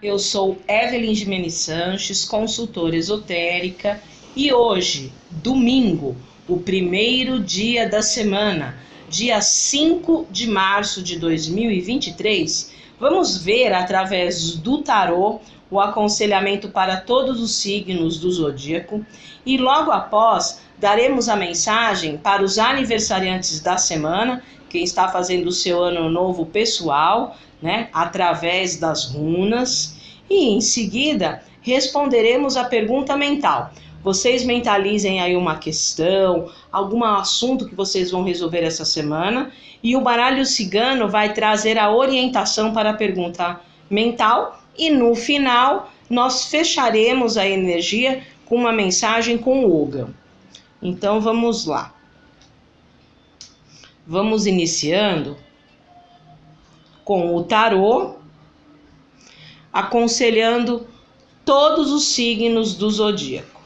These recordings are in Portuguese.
Eu sou Evelyn Gimenez Sanches, consultora esotérica, e hoje, domingo, o primeiro dia da semana, dia 5 de março de 2023, vamos ver através do tarô o aconselhamento para todos os signos do zodíaco e logo após daremos a mensagem para os aniversariantes da semana, quem está fazendo o seu ano novo pessoal, né, através das runas, e em seguida responderemos a pergunta mental. Vocês mentalizem aí uma questão, algum assunto que vocês vão resolver essa semana, e o baralho cigano vai trazer a orientação para a pergunta mental, e no final nós fecharemos a energia com uma mensagem com o Ogam. Então vamos lá. Vamos iniciando com o tarô, aconselhando todos os signos do zodíaco.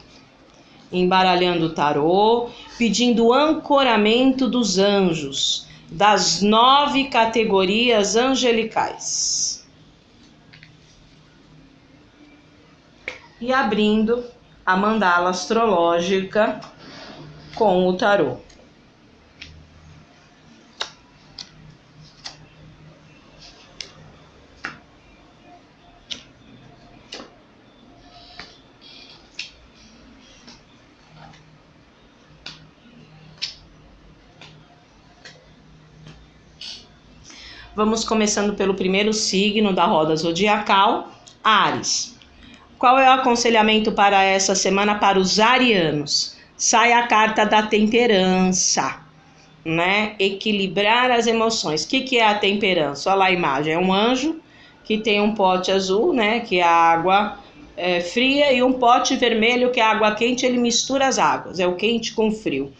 Embaralhando o tarô, pedindo ancoramento dos anjos, das 9 categorias angelicais. E abrindo a mandala astrológica com o tarô. Vamos começando pelo primeiro signo da roda zodiacal, Áries. Qual é o aconselhamento para essa semana para os arianos? Sai a carta da temperança, né? Equilibrar as emoções. O que é a temperança? Olha lá a imagem, é um anjo que tem um pote azul, né? Que é a água fria, e um pote vermelho que é a água quente. Ele mistura as águas, é o quente com o frio.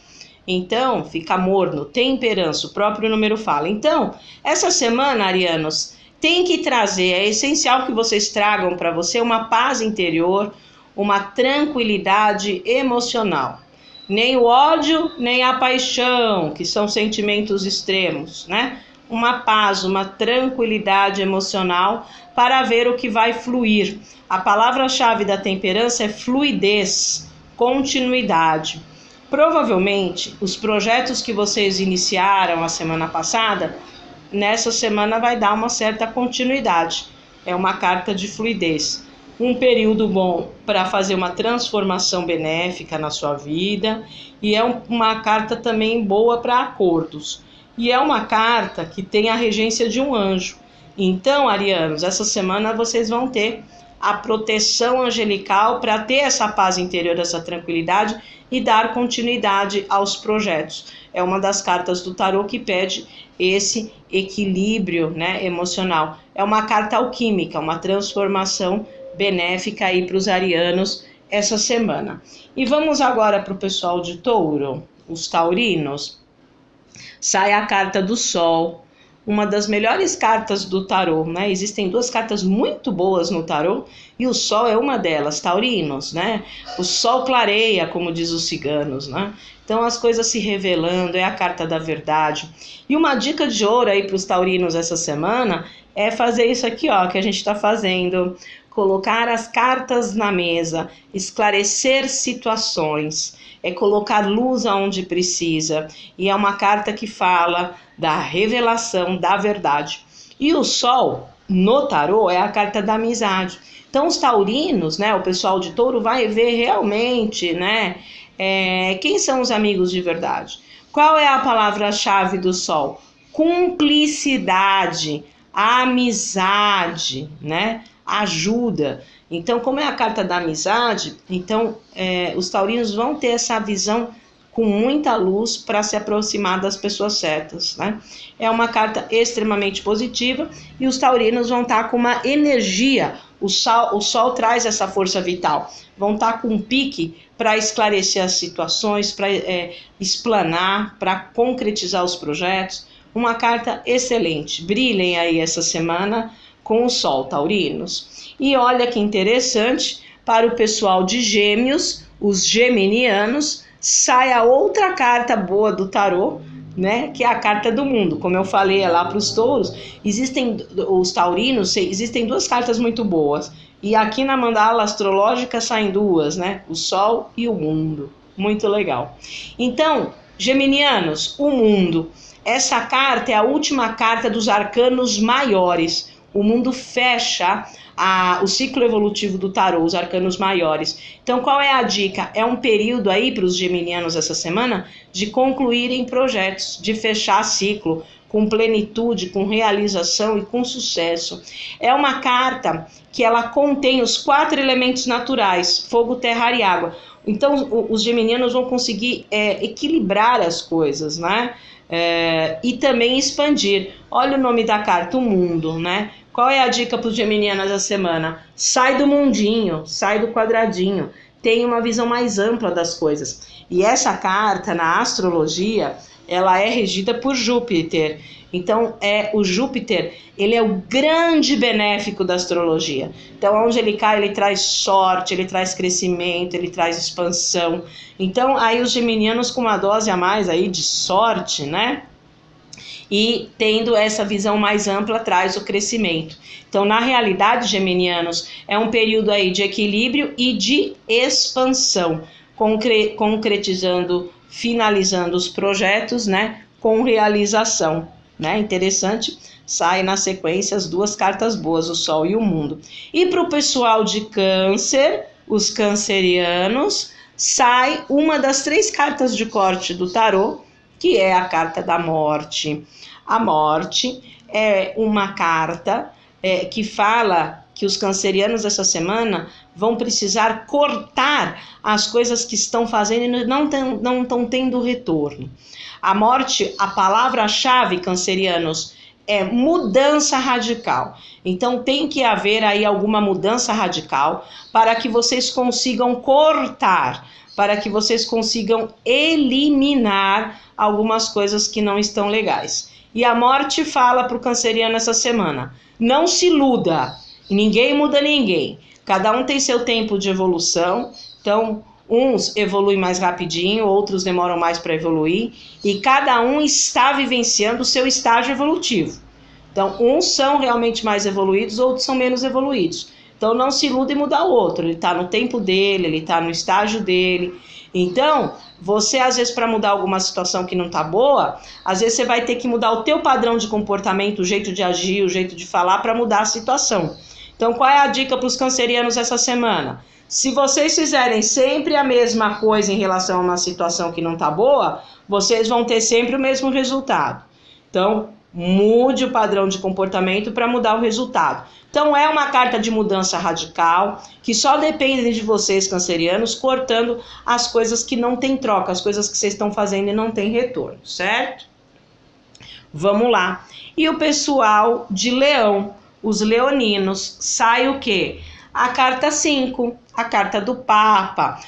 Então, fica morno, temperança, o próprio número fala. Então, essa semana, arianos, tem que trazer, é essencial que vocês tragam para você uma paz interior, uma tranquilidade emocional. Nem o ódio, nem a paixão, que são sentimentos extremos, né? Uma paz, uma tranquilidade emocional para ver o que vai fluir. A palavra-chave da temperança é fluidez, continuidade. Provavelmente, os projetos que vocês iniciaram a semana passada, nessa semana vai dar uma certa continuidade. É uma carta de fluidez. Um período bom para fazer uma transformação benéfica na sua vida, e é uma carta também boa para acordos. E é uma carta que tem a regência de um anjo. Então, arianos, essa semana vocês vão ter a proteção angelical para ter essa paz interior, essa tranquilidade e dar continuidade aos projetos. É uma das cartas do tarô que pede esse equilíbrio, né, emocional. É uma carta alquímica, uma transformação benéfica aí para os arianos essa semana. E vamos agora para o pessoal de Touro, os taurinos. Sai a carta do Sol, uma das melhores cartas do tarô, né? Existem duas cartas muito boas no tarô e o Sol é uma delas, taurinos, né? O Sol clareia, como diz os ciganos, né? Então as coisas se revelando, é a carta da verdade. E uma dica de ouro aí para os taurinos essa semana é fazer isso aqui, ó, que a gente está fazendo. Colocar as cartas na mesa, esclarecer situações, é colocar luz aonde precisa. E é uma carta que fala da revelação da verdade. E o Sol no tarô é a carta da amizade. Então os taurinos, né, o pessoal de Touro vai ver realmente, né, quem são os amigos de verdade. Qual é a palavra-chave do Sol? Cumplicidade, amizade, né? Ajuda. Então, como é a carta da amizade, então os taurinos vão ter essa visão com muita luz para se aproximar das pessoas certas, né? É uma carta extremamente positiva e os taurinos vão estar com uma energia. O sol traz essa força vital. Vão estar com um pique para esclarecer as situações, para explanar, para concretizar os projetos. Uma carta excelente. Brilhem aí essa semana com o Sol, taurinos. E olha que interessante, para o pessoal de Gêmeos, os geminianos, sai a outra carta boa do tarô, né? Que é a carta do mundo. Como eu falei, é lá para os touros. Os taurinos, existem duas cartas muito boas. E aqui na mandala astrológica saem duas, né? O sol e o mundo. Muito legal. Então, geminianos, o mundo. Essa carta é a última carta dos arcanos maiores. O mundo fecha o ciclo evolutivo do tarô, os arcanos maiores. Então, qual é a dica? É um período aí para os geminianos essa semana de concluírem projetos, de fechar ciclo com plenitude, com realização e com sucesso. É uma carta que ela contém os 4 elementos naturais, fogo, terra, ar e água. Então, os geminianos vão conseguir equilibrar as coisas, né? E também expandir. Olha o nome da carta, o mundo, né? Qual é a dica para os geminianos da semana? Sai do mundinho, sai do quadradinho, tem uma visão mais ampla das coisas. E essa carta, na astrologia, ela é regida por Júpiter. Então, o Júpiter, ele é o grande benéfico da astrologia. Então, onde ele cai, ele traz sorte, ele traz crescimento, ele traz expansão. Então, aí os geminianos com uma dose a mais aí de sorte, né? E tendo essa visão mais ampla traz o crescimento. Então, na realidade, geminianos, é um período aí de equilíbrio e de expansão, concretizando, finalizando os projetos, né, com realização, né? Interessante, sai na sequência as 2 cartas boas, o Sol e o Mundo. E para o pessoal de Câncer, os cancerianos, sai uma das 3 cartas de corte do tarô, que é a carta da morte. A morte é uma carta que fala que os cancerianos essa semana vão precisar cortar as coisas que estão fazendo e não estão tendo retorno. A morte, a palavra-chave, cancerianos, é mudança radical. Então tem que haver aí alguma mudança radical para que vocês consigam cortar, para que vocês consigam eliminar algumas coisas que não estão legais. E a morte fala para o canceriano essa semana: não se iluda, ninguém muda ninguém. Cada um tem seu tempo de evolução, então uns evoluem mais rapidinho, outros demoram mais para evoluir, e cada um está vivenciando o seu estágio evolutivo. Então, uns são realmente mais evoluídos, outros são menos evoluídos. Então, não se iluda em mudar o outro, ele está no tempo dele, ele está no estágio dele. Então, você, às vezes, para mudar alguma situação que não está boa, às vezes você vai ter que mudar o teu padrão de comportamento, o jeito de agir, o jeito de falar para mudar a situação. Então, qual é a dica para os cancerianos essa semana? Se vocês fizerem sempre a mesma coisa em relação a uma situação que não está boa, vocês vão ter sempre o mesmo resultado. Então, mude o padrão de comportamento para mudar o resultado. Então, é uma carta de mudança radical, que só depende de vocês, cancerianos, cortando as coisas que não tem troca, as coisas que vocês estão fazendo e não tem retorno, certo? Vamos lá. E o pessoal de Leão, os leoninos, sai o quê? A carta 5, a carta do Papa.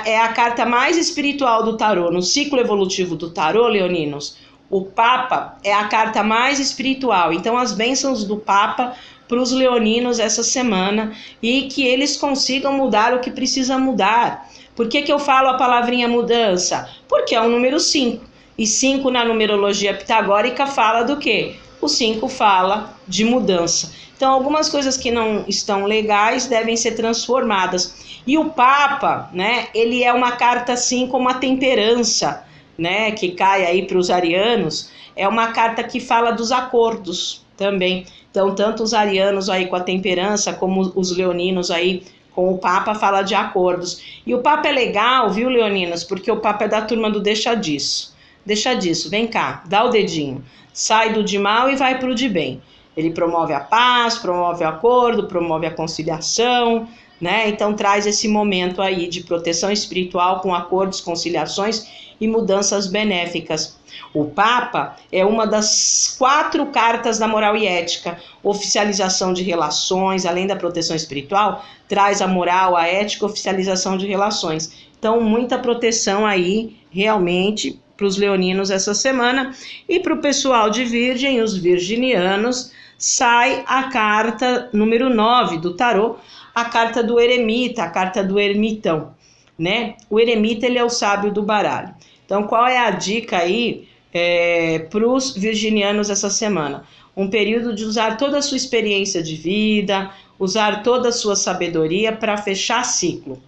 É a carta mais espiritual do tarô. No ciclo evolutivo do tarô, leoninos, o Papa é a carta mais espiritual. Então, as bênçãos do Papa para os leoninos essa semana, e que eles consigam mudar o que precisa mudar. Por que eu falo a palavrinha mudança? Porque é o número 5. E 5 na numerologia pitagórica fala do quê? O 5 fala de mudança. Então, algumas coisas que não estão legais devem ser transformadas. E o Papa, né, ele é uma carta assim como a temperança, né, que cai aí para os arianos. É uma carta que fala dos acordos também. Então, tanto os arianos aí com a temperança, como os leoninos aí com o Papa, fala de acordos. E o Papa é legal, viu, leoninos? Porque o Papa é da turma do deixa disso. Deixa disso, vem cá, dá o dedinho. Sai do de mal e vai para o de bem. Ele promove a paz, promove o acordo, promove a conciliação, né? Então traz esse momento aí de proteção espiritual com acordos, conciliações e mudanças benéficas. O Papa é uma das 4 cartas da moral e ética. Oficialização de relações, além da proteção espiritual, traz a moral, a ética, oficialização de relações. Então, muita proteção aí, realmente, para os leoninos essa semana. E para o pessoal de Virgem, os virginianos, sai a carta número 9 do tarô, a carta do eremita, a carta do ermitão, né? O eremita, ele é o sábio do baralho. Então, qual é a dica aí para os virginianos essa semana. Um período de usar toda a sua experiência de vida, usar toda a sua sabedoria para fechar ciclo.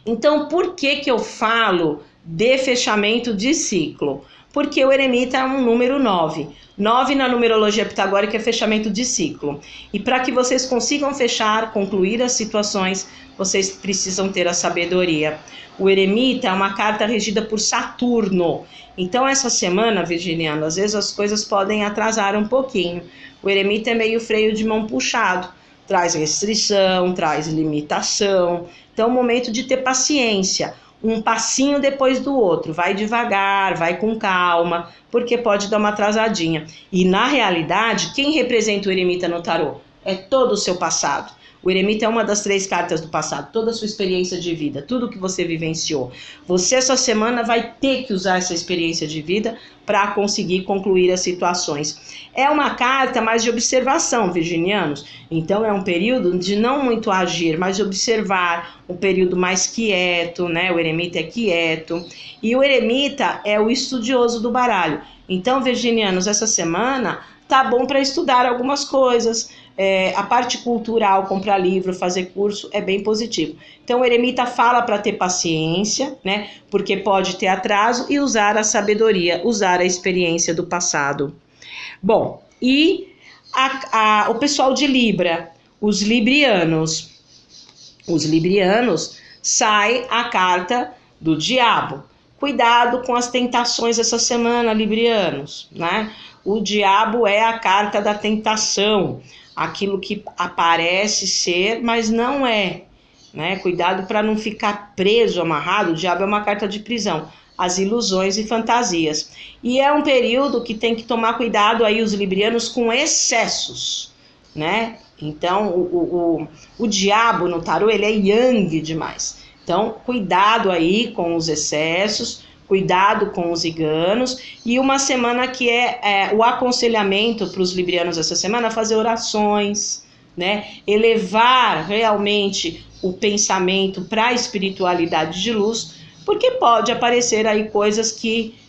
Então, por que eu falo de fechamento de ciclo? Porque o eremita é um número 9. 9 na numerologia pitagórica é fechamento de ciclo. E para que vocês consigam fechar, concluir as situações, vocês precisam ter a sabedoria. O eremita é uma carta regida por Saturno. Então, essa semana, virginiano, às vezes as coisas podem atrasar um pouquinho. O eremita é meio freio de mão puxado. Traz restrição, traz limitação. Então, é um momento de ter paciência. Um passinho depois do outro. Vai devagar, vai com calma, porque pode dar uma atrasadinha. E, na realidade, quem representa o eremita no tarô? É todo o seu passado. O eremita é uma das 3 cartas do passado, toda a sua experiência de vida, tudo que você vivenciou. Você, essa semana, vai ter que usar essa experiência de vida para conseguir concluir as situações. É uma carta mais de observação, virginianos. Então, é um período de não muito agir, mas de observar, um período mais quieto, né? O eremita é quieto. E o eremita é o estudioso do baralho. Então, virginianos, essa semana tá bom para estudar algumas coisas. A parte cultural, comprar livro, fazer curso, é bem positivo. Então, o eremita fala para ter paciência, né? Porque pode ter atraso, e usar a sabedoria, usar a experiência do passado. Bom, e o pessoal de Libra, os librianos. Os librianos, sai a carta do diabo. Cuidado com as tentações essa semana, librianos, né? O diabo é a carta da tentação, aquilo que aparece ser, mas não é, né? Cuidado para não ficar preso, amarrado. O diabo é uma carta de prisão, as ilusões e fantasias. E é um período que tem que tomar cuidado aí os librianos com excessos, né? Então, o diabo no tarô, ele é yang demais. Então, cuidado aí com os excessos, cuidado com os enganos. E uma semana que o aconselhamento para os librianos essa semana, fazer orações, né? Elevar realmente o pensamento para a espiritualidade de luz, porque pode aparecer aí coisas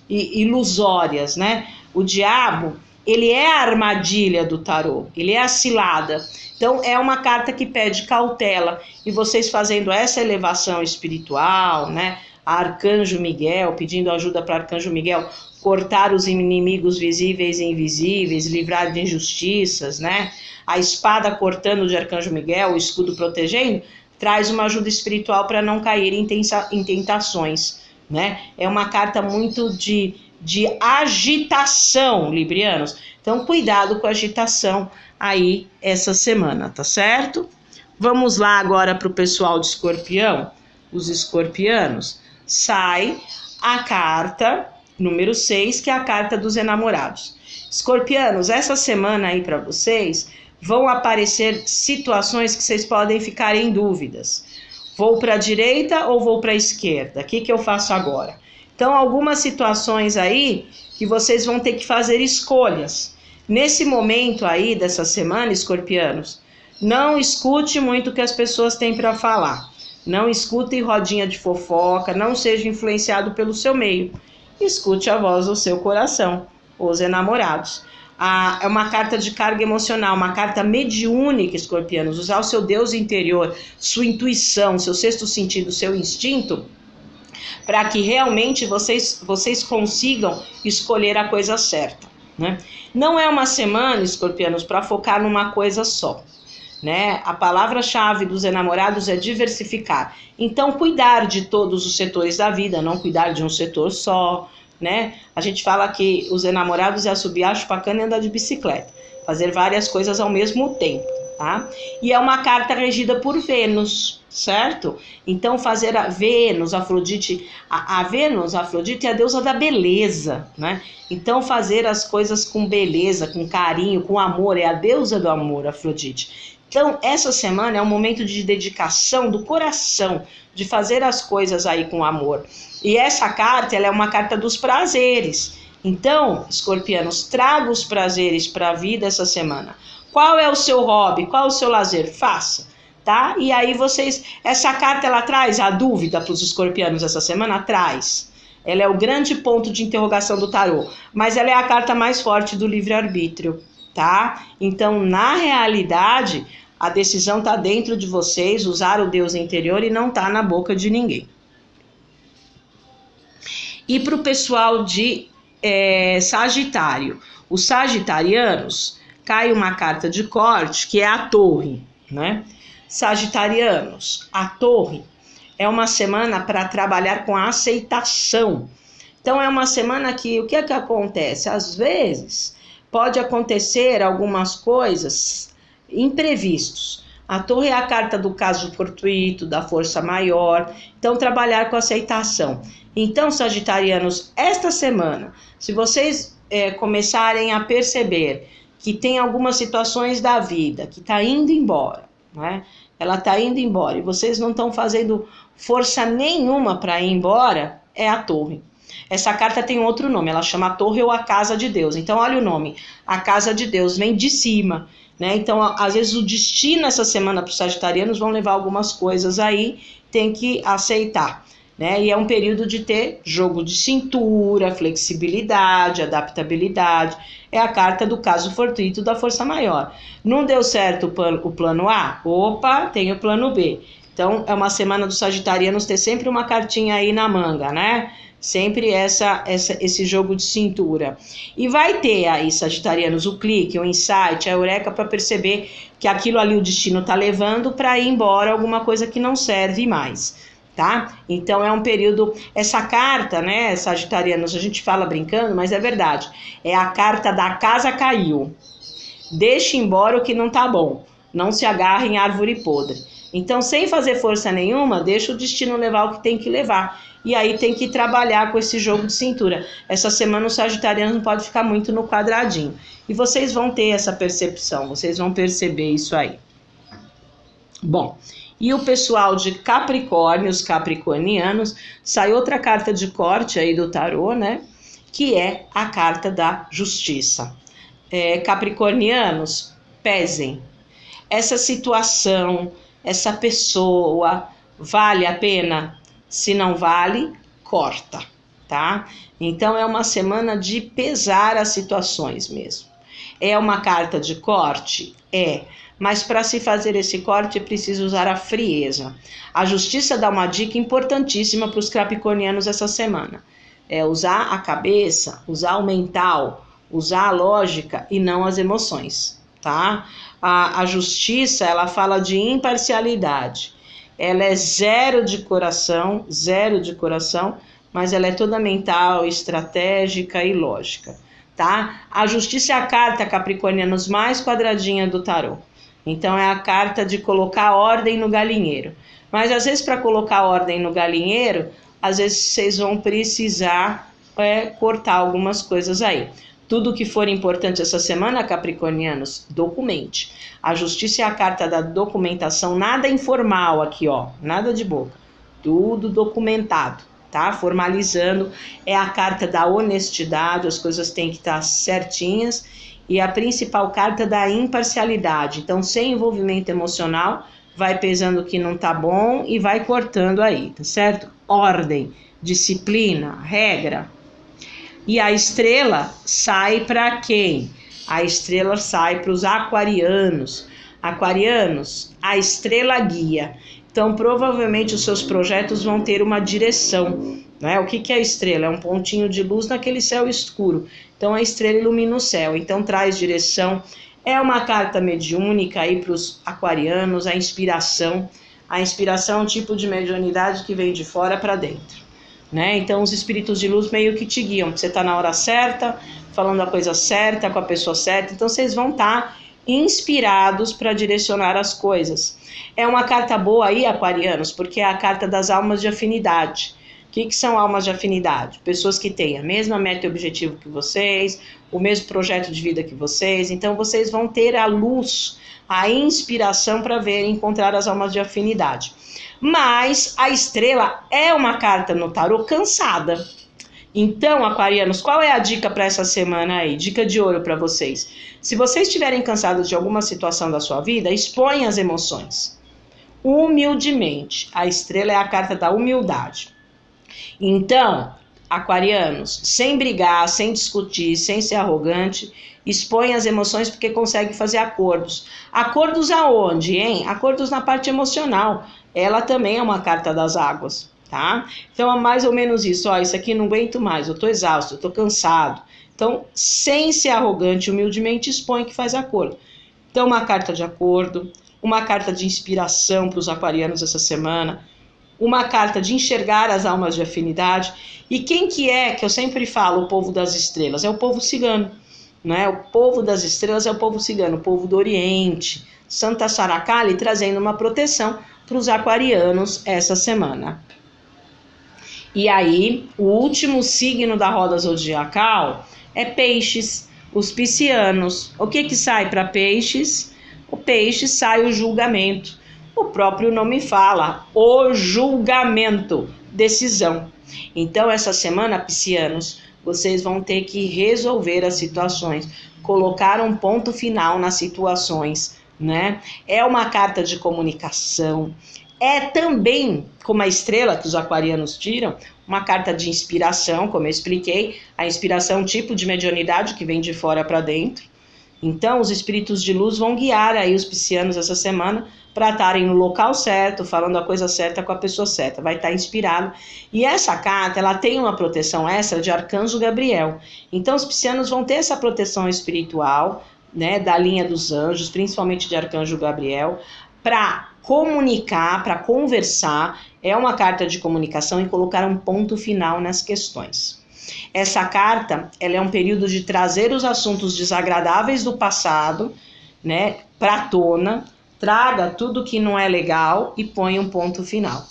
ilusórias, né? O diabo, ele é a armadilha do tarô, ele é a cilada. Então, é uma carta que pede cautela. E vocês fazendo essa elevação espiritual, né? Arcanjo Miguel, pedindo ajuda para Arcanjo Miguel, cortar os inimigos visíveis e invisíveis, livrar de injustiças, né? A espada cortando de Arcanjo Miguel, o escudo protegendo, traz uma ajuda espiritual para não cair em tentações, né? É uma carta muito de agitação, librianos. Então, cuidado com a agitação aí essa semana, tá certo? Vamos lá agora para o pessoal de Escorpião. Os escorpianos, sai a carta número 6, que é a carta dos enamorados. Escorpianos, essa semana aí para vocês vão aparecer situações que vocês podem ficar em dúvidas. Vou para a direita ou vou para a esquerda? O que eu faço agora? Então, algumas situações aí que vocês vão ter que fazer escolhas. Nesse momento aí dessa semana, escorpianos, não escute muito o que as pessoas têm para falar. Não escute rodinha de fofoca, não seja influenciado pelo seu meio. Escute a voz do seu coração, os enamorados. É uma carta de carga emocional, uma carta mediúnica, escorpianos. Usar o seu Deus interior, sua intuição, seu sexto sentido, seu instinto, para que realmente vocês consigam escolher a coisa certa, né? Não é uma semana, escorpianos, para focar numa coisa só, né? A palavra-chave dos enamorados é diversificar. Então, cuidar de todos os setores da vida, não cuidar de um setor só, né? A gente fala que os enamorados é assobiar, chupar cana e andar de bicicleta. Fazer várias coisas ao mesmo tempo, tá? E é uma carta regida por Vênus, certo? Então, fazer a Vênus, Afrodite, a Vênus, Afrodite é a deusa da beleza, né? Então, fazer as coisas com beleza, com carinho, com amor, é a deusa do amor, Afrodite. Então, essa semana é um momento de dedicação do coração, de fazer as coisas aí com amor. E essa carta, ela é uma carta dos prazeres. Então, escorpianos, traga os prazeres para a vida essa semana. Qual é o seu hobby? Qual é o seu lazer? Faça, tá? E aí essa carta, ela traz a dúvida para os escorpianos essa semana? Traz. Ela é o grande ponto de interrogação do tarô, mas ela é a carta mais forte do livre-arbítrio, tá? Então, na realidade, a decisão está dentro de vocês, usar o Deus interior e não tá na boca de ninguém. E para o pessoal de Sagitário, os sagitarianos, cai uma carta de corte que é a Torre, né? Sagitarianos, a Torre é uma semana para trabalhar com a aceitação. Então é uma semana que o que é que acontece? Às vezes pode acontecer algumas coisas imprevistos. A Torre é a carta do caso fortuito, da força maior. Então trabalhar com aceitação. Então, sagitarianos, esta semana, se vocês começarem a perceber que tem algumas situações da vida que está indo embora, né? Ela está indo embora e vocês não estão fazendo força nenhuma para ir embora, é a Torre. Essa carta tem outro nome, ela chama a Torre ou a Casa de Deus. Então, olha o nome, a Casa de Deus vem de cima, né? Então, às vezes o destino essa semana para os sagitarianos vão levar algumas coisas aí, tem que aceitar. Né? E é um período de ter jogo de cintura, flexibilidade, adaptabilidade. É a carta do caso fortuito da força maior. Não deu certo o plano A? Opa, tem o plano B. Então, é uma semana dos sagitarianos ter sempre uma cartinha aí na manga, né? Sempre esse jogo de cintura. E vai ter aí, sagitarianos, o clique, o insight, a eureka para perceber que aquilo ali o destino está levando para ir embora alguma coisa que não serve mais. Tá? Então é um período, essa carta, né, sagitarianos, a gente fala brincando, mas é verdade, é a carta da casa caiu, deixe embora o que não tá bom, não se agarre em árvore podre. Então, sem fazer força nenhuma, deixa o destino levar o que tem que levar, e aí tem que trabalhar com esse jogo de cintura. Essa semana o sagitariano não pode ficar muito no quadradinho, e vocês vão ter essa percepção, vocês vão perceber isso aí. Bom, e o pessoal de Capricórnio, os capricornianos, sai outra carta de corte aí do tarô, né? Que é a carta da justiça. Capricornianos, pesem. Essa situação, essa pessoa, vale a pena? Se não vale, corta, tá? Então é uma semana de pesar as situações mesmo. É uma carta de corte? É. Mas para se fazer esse corte é preciso usar a frieza. A justiça dá uma dica importantíssima para os capricornianos essa semana. É usar a cabeça, usar o mental, usar a lógica e não as emoções, tá? A justiça, ela fala de imparcialidade. Ela é zero de coração, mas ela é toda mental, estratégica e lógica, tá? A justiça é a carta capricornianos mais quadradinha do tarô. Então é a carta de colocar ordem no galinheiro. Mas às vezes para colocar ordem no galinheiro, às vezes vocês vão precisar cortar algumas coisas aí. Tudo que for importante essa semana, capricornianos, documente. A justiça é a carta da documentação, nada informal aqui, ó, nada de boca. Tudo documentado, tá? Formalizando, é a carta da honestidade, as coisas têm que estar certinhas. E a principal carta da imparcialidade. Então, sem envolvimento emocional, vai pesando o que não tá bom e vai cortando aí, tá certo? Ordem, disciplina, regra. E a estrela sai para quem? A estrela sai para os aquarianos. Aquarianos, a estrela guia. Então, provavelmente, os seus projetos vão ter uma direção. Né? O que é a estrela? É um pontinho de luz naquele céu escuro. Então, a estrela ilumina o céu. Então, traz direção. É uma carta mediúnica aí para os aquarianos, a inspiração. A inspiração é um tipo de mediunidade que vem de fora para dentro. Né? Então, os espíritos de luz meio que te guiam. Você está na hora certa, falando a coisa certa, com a pessoa certa. Então, vocês vão estar inspirados para direcionar as coisas. É uma carta boa aí, aquarianos, porque é a carta das almas de afinidade. O que são almas de afinidade? Pessoas que têm a mesma meta e objetivo que vocês, o mesmo projeto de vida que vocês. Então, vocês vão ter a luz, a inspiração para ver e encontrar as almas de afinidade. Mas a estrela é uma carta no tarô cansada. Então, aquarianos, qual é a dica para essa semana aí? Dica de ouro para vocês. Se vocês estiverem cansados de alguma situação da sua vida, exponham as emoções. Humildemente. A estrela é a carta da humildade. Então, aquarianos, sem brigar, sem discutir, sem ser arrogante, expõe as emoções porque consegue fazer acordos. Acordos aonde, hein? Acordos na parte emocional. Ela também é uma carta das águas, tá? Então é mais ou menos isso. Ó, isso aqui não aguento mais, eu tô exausto, eu tô cansado. Então, sem ser arrogante, humildemente expõe que faz acordo. Então, uma carta de acordo, uma carta de inspiração para os aquarianos essa semana, uma carta de enxergar as almas de afinidade. E quem que é, que eu sempre falo, o povo das estrelas? É o povo cigano, né? O povo das estrelas é o povo cigano, o povo do Oriente. Santa Saracali trazendo uma proteção para os aquarianos essa semana. E aí, o último signo da roda zodiacal é peixes, os piscianos. O que sai para peixes? O peixe sai o julgamento. O próprio nome fala, o julgamento, decisão. Então, essa semana, piscianos, vocês vão ter que resolver as situações, colocar um ponto final nas situações, né? É uma carta de comunicação. É também, como a estrela que os aquarianos tiram, uma carta de inspiração, como eu expliquei. A inspiração é um tipo de mediunidade que vem de fora para dentro. Então, os espíritos de luz vão guiar aí os piscianos essa semana para estarem no local certo, falando a coisa certa com a pessoa certa. Vai estar inspirado. E essa carta, ela tem uma proteção extra de Arcanjo Gabriel. Então, os piscianos vão ter essa proteção espiritual, né, da linha dos anjos, principalmente de Arcanjo Gabriel, para comunicar, para conversar. É uma carta de comunicação e colocar um ponto final nas questões. Essa carta, ela é um período de trazer os assuntos desagradáveis do passado, né, para tona, traga tudo que não é legal e põe um ponto final,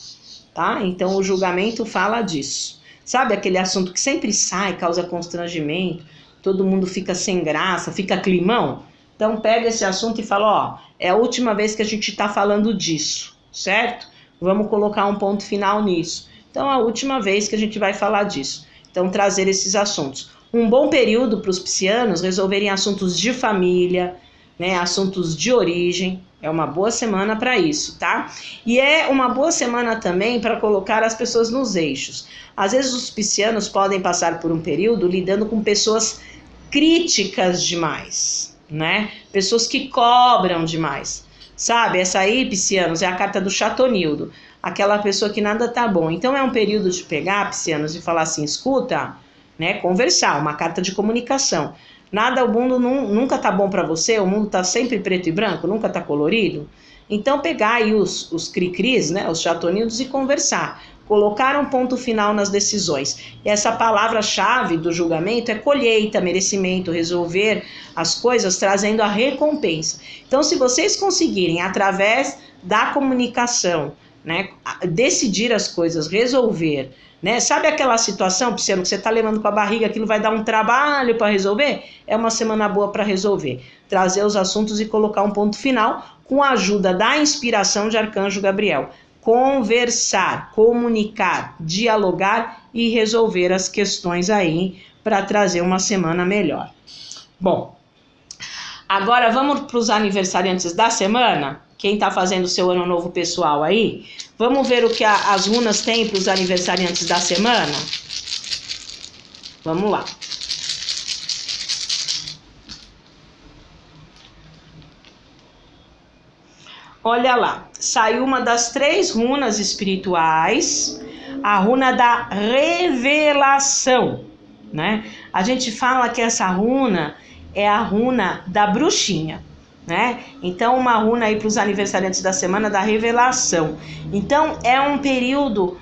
tá? Então o julgamento fala disso. Sabe aquele assunto que sempre sai, causa constrangimento, todo mundo fica sem graça, fica climão? Então pega esse assunto e fala, ó, é a última vez que a gente tá falando disso, certo? Vamos colocar um ponto final nisso. Então é a última vez que a gente vai falar disso. Então trazer esses assuntos. Um bom período para os piscianos resolverem assuntos de família, né, assuntos de origem. É uma boa semana para isso, tá? E é uma boa semana também para colocar as pessoas nos eixos. Às vezes os piscianos podem passar por um período lidando com pessoas críticas demais, né? Pessoas que cobram demais. Sabe, essa aí, piscianos, é a carta do Chatonildo. Aquela pessoa que nada tá bom. Então é um período de pegar, piscianos, e falar assim, escuta, né? Conversar, uma carta de comunicação. Nada, o mundo nunca tá bom para você, o mundo tá sempre preto e branco, nunca tá colorido. Então pegar aí os cri-cris, né, os chatonildos, e conversar. Colocar um ponto final nas decisões. E essa palavra-chave do julgamento é colheita, merecimento, resolver as coisas trazendo a recompensa. Então se vocês conseguirem, através da comunicação, né, decidir as coisas, resolver, né? Sabe aquela situação, pisciano, que você está levando com a barriga, aquilo vai dar um trabalho para resolver? É uma semana boa para resolver. Trazer os assuntos e colocar um ponto final com a ajuda da inspiração de Arcanjo Gabriel. Conversar, comunicar, dialogar e resolver as questões aí para trazer uma semana melhor. Bom, agora vamos para os aniversariantes da semana? Quem está fazendo o seu ano novo pessoal aí? Vamos ver o que as runas têm para os aniversariantes da semana? Vamos lá. Olha lá, saiu uma das 3 runas espirituais, a runa da revelação, né? A gente fala que essa runa é a runa da bruxinha, né? Então uma runa aí para os aniversariantes da semana da revelação. Então é um período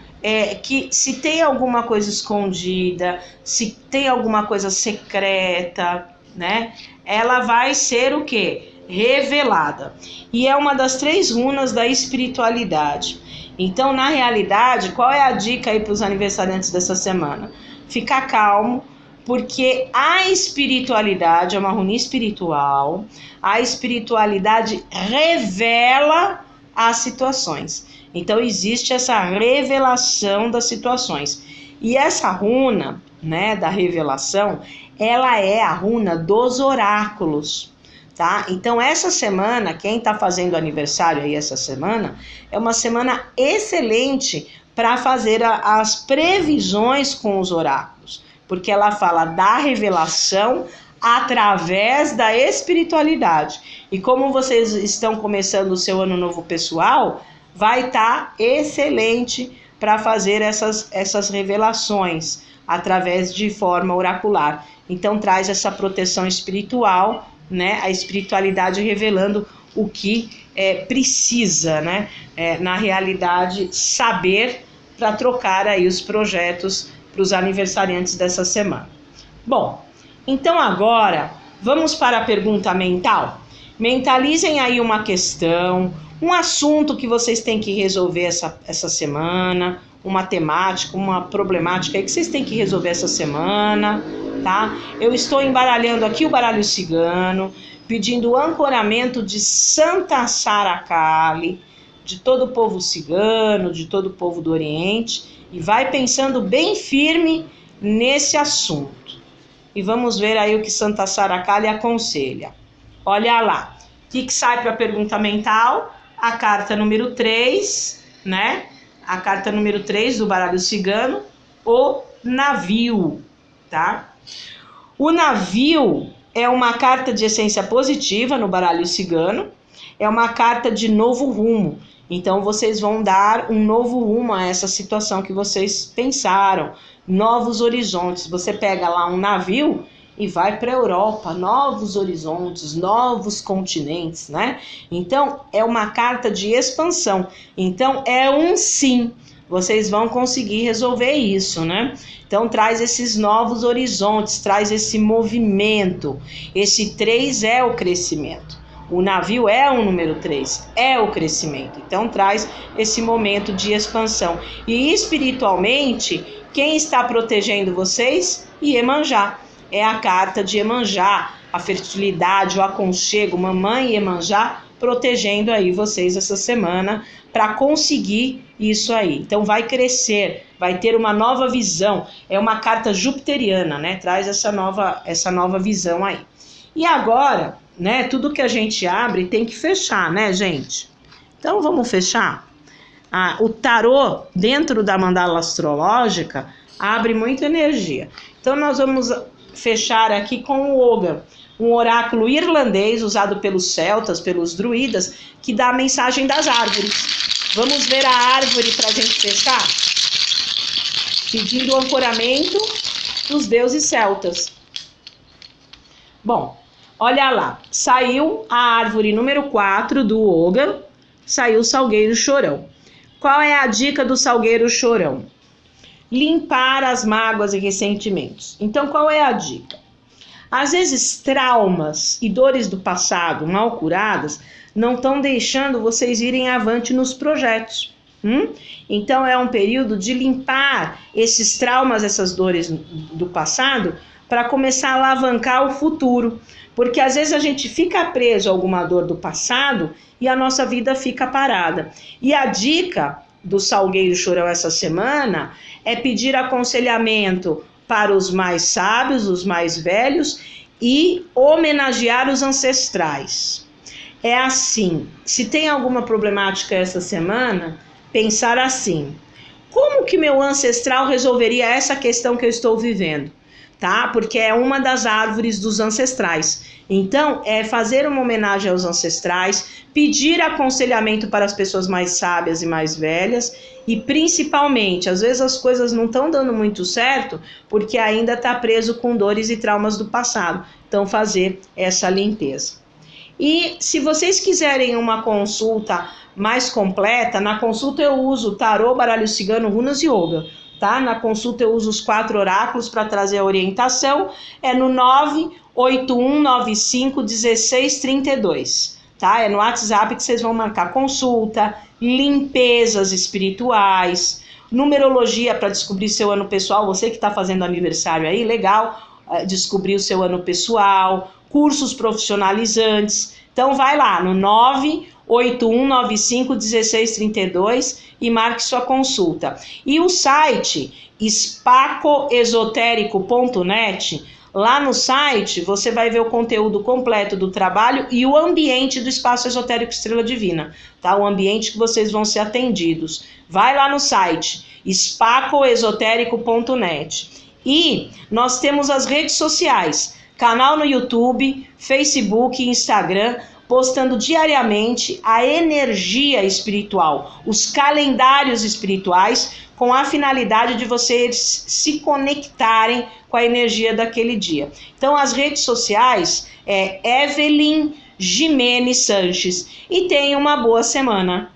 que se tem alguma coisa escondida, se tem alguma coisa secreta, né? Ela vai ser o quê? Revelada. E é uma das 3 runas da espiritualidade. Então, na realidade, qual é a dica aí para os aniversariantes dessa semana? Ficar calmo, porque a espiritualidade é uma runa espiritual, a espiritualidade revela as situações. Então existe essa revelação das situações. E essa runa, né, da revelação, ela é a runa dos oráculos. tá? Então essa semana, quem está fazendo aniversário aí essa semana, é uma semana excelente para fazer as previsões com os oráculos, porque ela fala da revelação através da espiritualidade. E como vocês estão começando o seu ano novo pessoal, vai estar excelente para fazer essas revelações através de forma oracular. Então traz essa proteção espiritual, né? A espiritualidade revelando o que precisa, né? Na realidade, saber para trocar aí os projetos para os aniversariantes dessa semana. Bom, então agora vamos para a pergunta mental. Mentalizem aí uma questão, um assunto que vocês têm que resolver essa semana, uma temática, uma problemática aí que vocês têm que resolver essa semana, tá? Eu estou embaralhando aqui o baralho cigano, pedindo o ancoramento de Santa Sara Kali, de todo o povo cigano, de todo o povo do Oriente, e vai pensando bem firme nesse assunto. E vamos ver aí o que Santa Sara Kali aconselha. Olha lá, o que sai para a pergunta mental? A carta número 3, né? A carta número 3 do baralho cigano, o navio, tá? O navio é uma carta de essência positiva no baralho cigano, é uma carta de novo rumo. Então vocês vão dar um novo rumo a essa situação que vocês pensaram, novos horizontes. Você pega lá um navio e vai para a Europa, novos horizontes, novos continentes, né? Então é uma carta de expansão. Então é um sim. Vocês vão conseguir resolver isso, né? Então traz esses novos horizontes, traz esse movimento. Esse 3 é o crescimento. O navio é o número 3, é o crescimento. Então traz esse momento de expansão. E espiritualmente, quem está protegendo vocês? Iemanjá. É a carta de Iemanjá, a fertilidade, o aconchego, mamãe Iemanjá protegendo aí vocês essa semana para conseguir isso aí. Então vai crescer, vai ter uma nova visão. É uma carta jupiteriana, né? Traz essa nova visão aí. E agora, né, tudo que a gente abre tem que fechar, né, gente? Então vamos fechar? O tarô, dentro da mandala astrológica, abre muita energia. Então nós vamos fechar aqui com o Oga, um oráculo irlandês usado pelos celtas, pelos druidas, que dá a mensagem das árvores. Vamos ver a árvore para a gente fechar? Pedindo o ancoramento dos deuses celtas. Bom, olha lá, saiu a árvore número 4 do Oga, saiu o Salgueiro Chorão. Qual é a dica do Salgueiro Chorão? Limpar as mágoas e ressentimentos. Então, qual é a dica? Às vezes, traumas e dores do passado mal curadas não estão deixando vocês irem avante nos projetos. Então, é um período de limpar esses traumas, essas dores do passado, para começar a alavancar o futuro. Porque às vezes a gente fica preso a alguma dor do passado e a nossa vida fica parada. E a dica do Salgueiro Chorão essa semana é pedir aconselhamento para os mais sábios, os mais velhos, e homenagear os ancestrais. É assim, se tem alguma problemática essa semana, pensar assim: como que meu ancestral resolveria essa questão que eu estou vivendo? Tá? Porque é uma das árvores dos ancestrais. Então, é fazer uma homenagem aos ancestrais, pedir aconselhamento para as pessoas mais sábias e mais velhas, e principalmente, às vezes as coisas não estão dando muito certo, porque ainda está preso com dores e traumas do passado. Então, fazer essa limpeza. E se vocês quiserem uma consulta mais completa, na consulta eu uso tarô, baralho cigano, runas e yoga. Tá? Na consulta eu uso os 4 oráculos para trazer a orientação, é no 981951632, tá? É no WhatsApp que vocês vão marcar consulta, limpezas espirituais, numerologia para descobrir seu ano pessoal, você que está fazendo aniversário aí, legal, descobrir o seu ano pessoal, cursos profissionalizantes. Então vai lá no 981951632 e marque sua consulta. E o site spacoesotérico.net, Lá no site você vai ver o conteúdo completo do trabalho e o ambiente do Espaço Esotérico Estrela Divina, tá? O ambiente que vocês vão ser atendidos. Vai lá no site spacoesotérico.net. E nós temos as redes sociais, canal no YouTube, Facebook e Instagram, postando diariamente a energia espiritual, os calendários espirituais, com a finalidade de vocês se conectarem com a energia daquele dia. Então, as redes sociais é Evelyn Jimenez Sanches. E tenha uma boa semana.